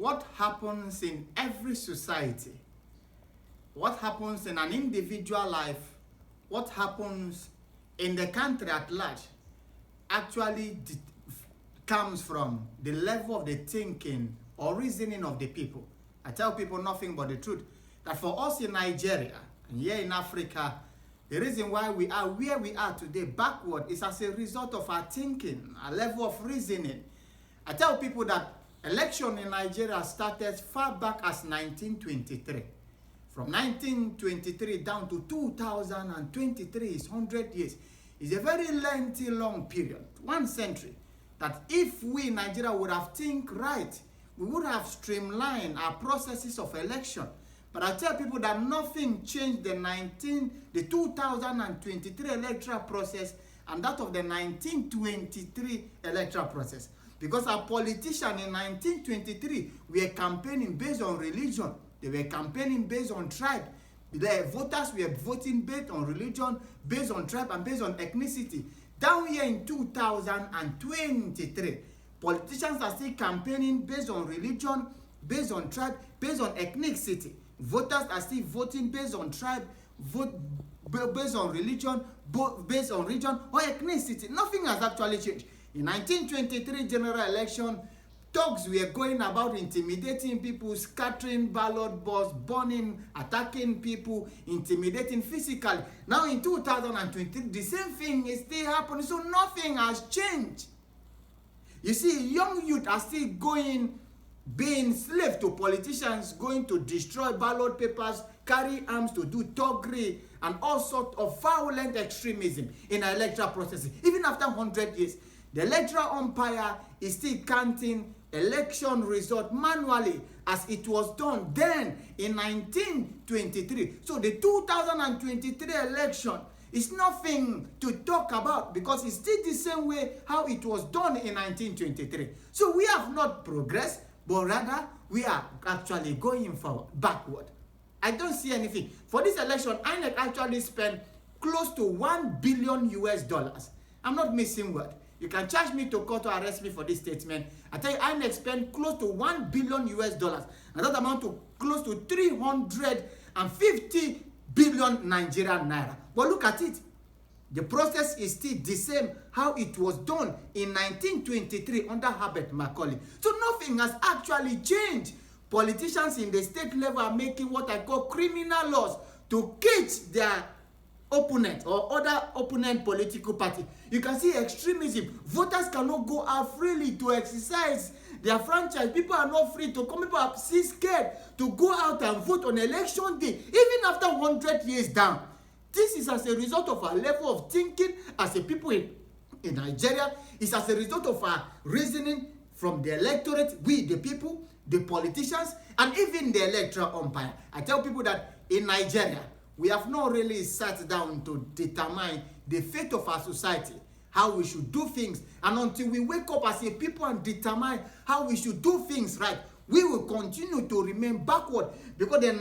what happens in every society, what happens in an individual life, what happens in the country at large, actually comes from the level of the thinking or reasoning of the people. I tell people nothing but the truth, that for us in Nigeria and here in Africa, the reason why we are where we are today, backward, is as a result of our thinking, our level of reasoning. I tell people that election in Nigeria started far back as 1923. From 1923 down to 2023 is 100 years. It's a very lengthy, long period, 1 century, that if we in Nigeria would have think right, we would have streamlined our processes of election. But I tell people that nothing changed the 2023 electoral process and that of the 1923 electoral process. Because our politicians in 1923 were campaigning based on religion. They were campaigning based on tribe. The voters were voting based on religion, based on tribe, and based on ethnicity. Down here in 2023, politicians are still campaigning based on religion, based on tribe, based on ethnicity. Voters are still voting based on tribe, based on religion, based on region or ethnicity. Nothing has actually changed. In 1923 general election, talks were going about intimidating people, scattering ballot boxes, burning, attacking people, intimidating physically. Now in 2023, the same thing is still happening, so nothing has changed. You see, young youth are still being slave to politicians, going to destroy ballot papers, carry arms to do thuggery, and all sorts of violent extremism in our electoral processes. Even after 100 years, the electoral umpire is still counting election result manually as it was done then in 1923. So the 2023 election is nothing to talk about because it's still the same way how it was done in 1923. So we have not progressed, but rather we are actually going forward, backward. I don't see anything. For this election, INEC actually spent close to $1 billion US. I'm not missing word. You can charge me to court or arrest me for this statement. I tell you, INEC spent close to $1 billion US. And that amount to close to 350 billion Nigerian naira. But look at it. The process is still the same how it was done in 1923 under Herbert Macaulay. So nothing has actually changed. Politicians in the state level are making what I call criminal laws to catch their opponent or other opponent political party. You can see extremism. Voters cannot go out freely to exercise their franchise. People are not free to come. People are still scared to go out and vote on election day, even after 100 years down. This is as a result of our level of thinking as a people in Nigeria. It's as a result of our reasoning from the electorate, we the people, the politicians, and even the electoral umpire. I tell people that in Nigeria, we have not really sat down to determine the fate of our society, how we should do things. And until we wake up as a people and determine how we should do things right, we will continue to remain backward because the